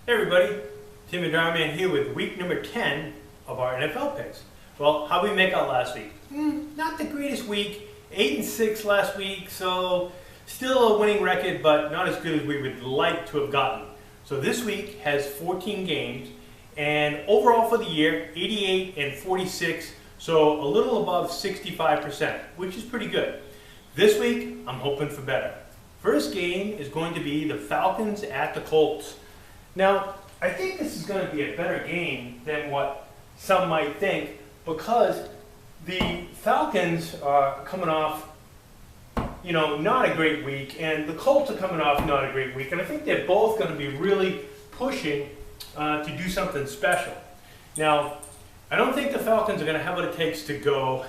Hey everybody, Tim and Darman here with week number 10 of our NFL picks. Well, how did we make out last week? Not the greatest week. 8-6 last week, so still a winning record, but not as good as we would like to have gotten. So this week has 14 games, and overall for the year, 88-46, so a little above 65%, which is pretty good. This week, I'm hoping for better. First game is going to be the Falcons at the Colts. Now, I think this is going to be a better game than what some might think, because the Falcons are coming off, not a great week, and the Colts are coming off not a great week, and I think they're both going to be really pushing to do something special. Now, I don't think the Falcons are going to have what it takes to go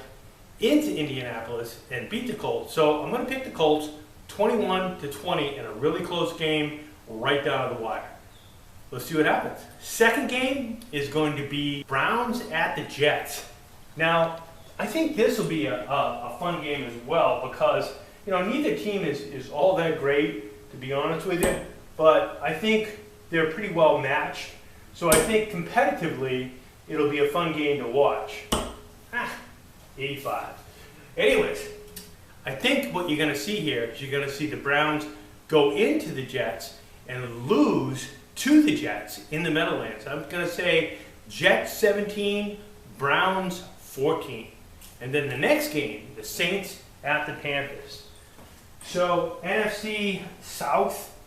into Indianapolis and beat the Colts, so I'm going to pick the Colts 21-20 in a really close game right down to the wire. Let's see what happens. Second game is going to be Browns at the Jets. Now, I think this will be a fun game as well because, neither team is all that great, to be honest with you, but I think they're pretty well matched. So I think competitively, it'll be a fun game to watch. 85. Anyways, I think what you're going to see here is you're going to see the Browns go into the Jets and lose to the Jets in the Meadowlands. I'm going to say Jets 17, Browns 14. And then the next game, the Saints at the Panthers. So NFC South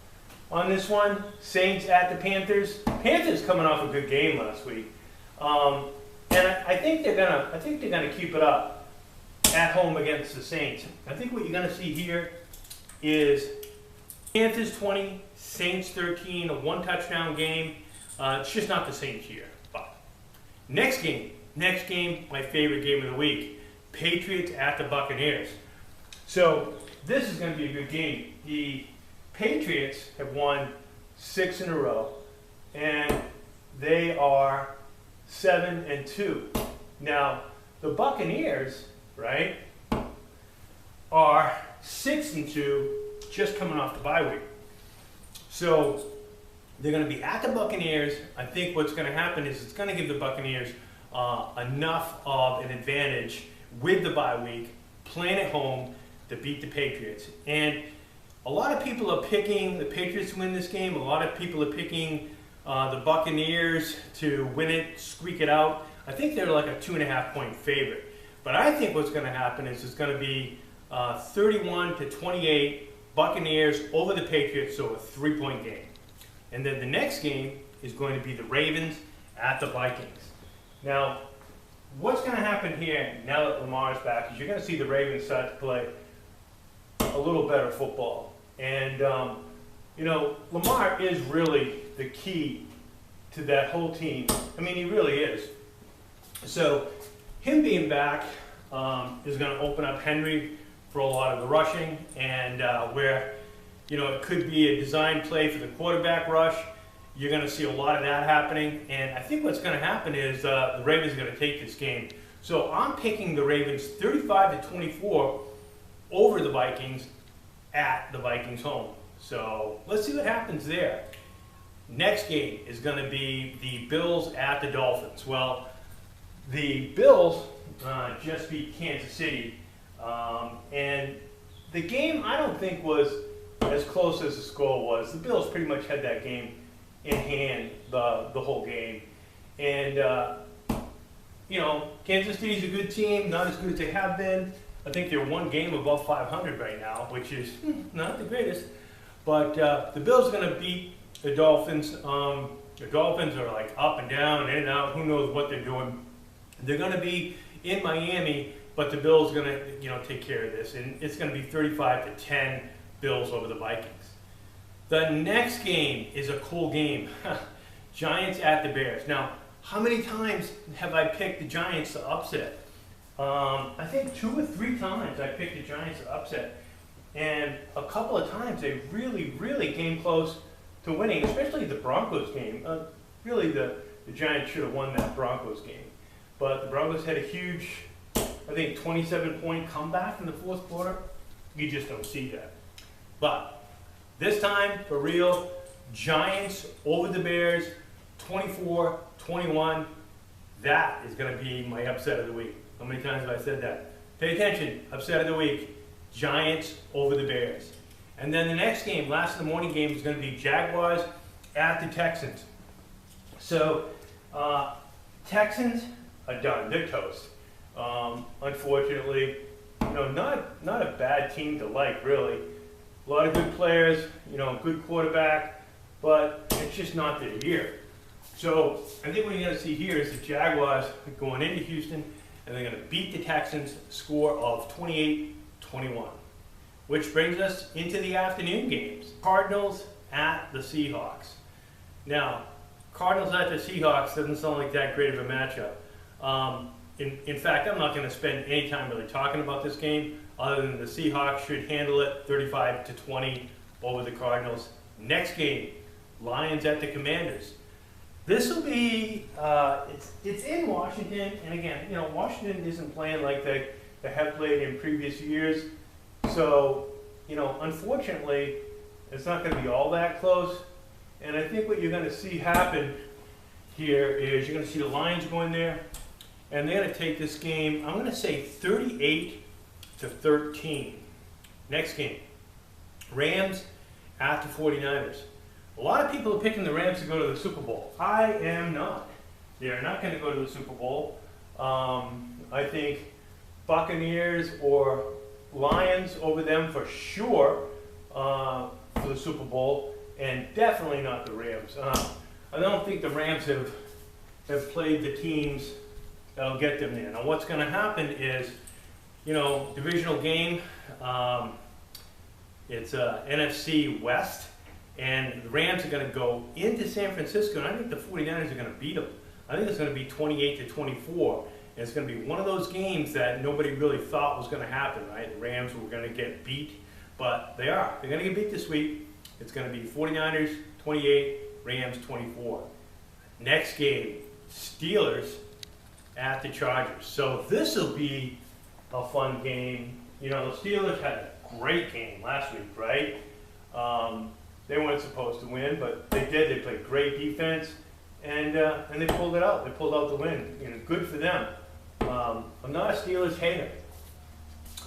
on this one, Saints at the Panthers. Panthers coming off a good game last week. And I think they're gonna keep it up at home against the Saints. I think what you're gonna see here is Panthers 20, Saints 13, a one-touchdown game. It's just not the Saints here. But next game, my favorite game of the week, Patriots at the Buccaneers. So this is going to be a good game. The Patriots have won 6 in a row, and they are 7-2. Now the Buccaneers, right, are 6-2. Just coming off the bye week. So they're going to be at the Buccaneers. I think what's going to happen is it's going to give the Buccaneers enough of an advantage with the bye week, playing at home to beat the Patriots. And a lot of people are picking the Patriots to win this game. A lot of people are picking the Buccaneers to win it, squeak it out. I think they're like a 2.5-point favorite. But I think what's going to happen is it's going to be 31-28. Buccaneers over the Patriots, so a 3-point game. And then the next game is going to be the Ravens at the Vikings. Now, what's going to happen here now that Lamar's back is you're going to see the Ravens start to play a little better football. And, Lamar is really the key to that whole team. I mean, he really is. So him being back is going to open up Henry for a lot of the rushing, and where it could be a design play for the quarterback rush, you're going to see a lot of that happening. And I think what's going to happen is the Ravens are going to take this game. So I'm picking the Ravens 35-24 over the Vikings at the Vikings home. So let's see what happens there. Next game is going to be the Bills at the Dolphins. Well, the Bills just beat Kansas City. And the game I don't think was as close as the score was. The Bills pretty much had that game in hand the whole game. And, Kansas City's a good team, not as good as they have been. I think they're one game above 500 right now, which is not the greatest. But the Bills are going to beat the Dolphins. The Dolphins are like up and down, in and out. Who knows what they're doing. They're going to be in Miami, but the Bills are going to, take care of this, and it's going to be 35-10 Bills over the Vikings. The next game is a cool game. Giants at the Bears. Now, how many times have I picked the Giants to upset? I think 2 or 3 times I picked the Giants to upset, and a couple of times they really, really came close to winning, especially the Broncos game. Really, the Giants should have won that Broncos game, but the Broncos had a huge, I think, 27-point comeback in the fourth quarter. You just don't see that. But this time, for real, Giants over the Bears, 24-21. That is going to be my upset of the week. How many times have I said that? Pay attention, upset of the week, Giants over the Bears. And then the next game, last of the morning game, is going to be Jaguars at the Texans. So, Texans are done. They're toast. Unfortunately, not a bad team to like, really. A lot of good players, good quarterback, but it's just not their year. So I think what you're going to see here is the Jaguars going into Houston, and they're going to beat the Texans, score of 28-21. Which brings us into the afternoon games. Cardinals at the Seahawks. Now, Cardinals at the Seahawks doesn't sound like that great of a matchup. In fact, I'm not going to spend any time really talking about this game, other than the Seahawks should handle it 35-20 over the Cardinals. Next game, Lions at the Commanders. This will be, it's in Washington, and again, Washington isn't playing like they have played in previous years. So, unfortunately, it's not going to be all that close. And I think what you're going to see happen here is you're going to see the Lions go in there, and they're going to take this game, I'm going to say 38-13. Next game, Rams at the 49ers. A lot of people are picking the Rams to go to the Super Bowl. I am not. They are not going to go to the Super Bowl. I think Buccaneers or Lions over them for sure for the Super Bowl, and definitely not the Rams. I don't think the Rams have played the teams that'll get them there. Now what's going to happen is, divisional game, it's NFC West, and the Rams are going to go into San Francisco, and I think the 49ers are going to beat them. I think it's going to be 28-24. And it's going to be one of those games that nobody really thought was going to happen, right? The Rams were going to get beat, but they are. They're going to get beat this week. It's going to be 49ers 28, Rams 24. Next game, Steelers at the Chargers. So this will be a fun game. The Steelers had a great game last week, right? They weren't supposed to win, but they did. They played great defense, and they pulled it out. They pulled out the win. Good for them. I'm not a Steelers hater,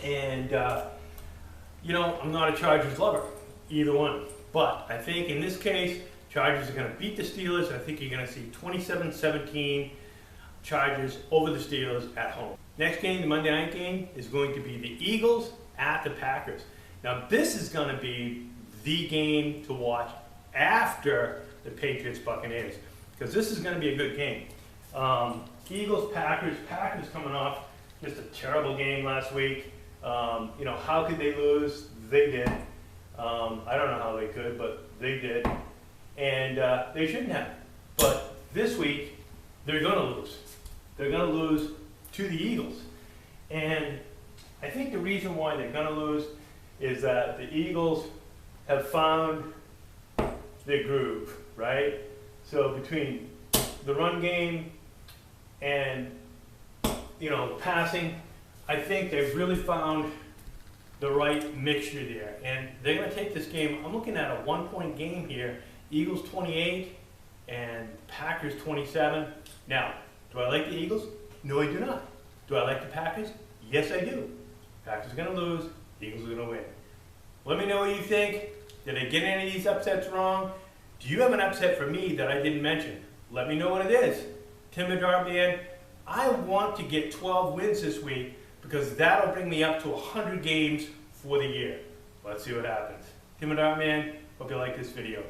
and I'm not a Chargers lover, either one. But I think in this case, Chargers are going to beat the Steelers. I think you're going to see 27-17 Chargers over the Steelers at home. Next game, the Monday night game, is going to be the Eagles at the Packers. Now this is going to be the game to watch after the Patriots-Buccaneers, because this is going to be a good game. Eagles, Packers coming off just a terrible game last week. How could they lose? They did. I don't know how they could, but they did. And they shouldn't have. But this week, they're going to lose. They're going to lose to the Eagles. And I think the reason why they're going to lose is that the Eagles have found their groove, right? So between the run game and, passing, I think they've really found the right mixture there. And they're going to take this game, I'm looking at a 1-point game here, Eagles 28 and Packers 27. Now, do I like the Eagles? No, I do not. Do I like the Packers? Yes, I do. Packers are going to lose, Eagles are going to win. Let me know what you think. Did I get any of these upsets wrong? Do you have an upset for me that I didn't mention? Let me know what it is. Tim the Dart Man, I want to get 12 wins this week because that'll bring me up to 100 games for the year. Let's see what happens. Tim the Dart Man, hope you like this video.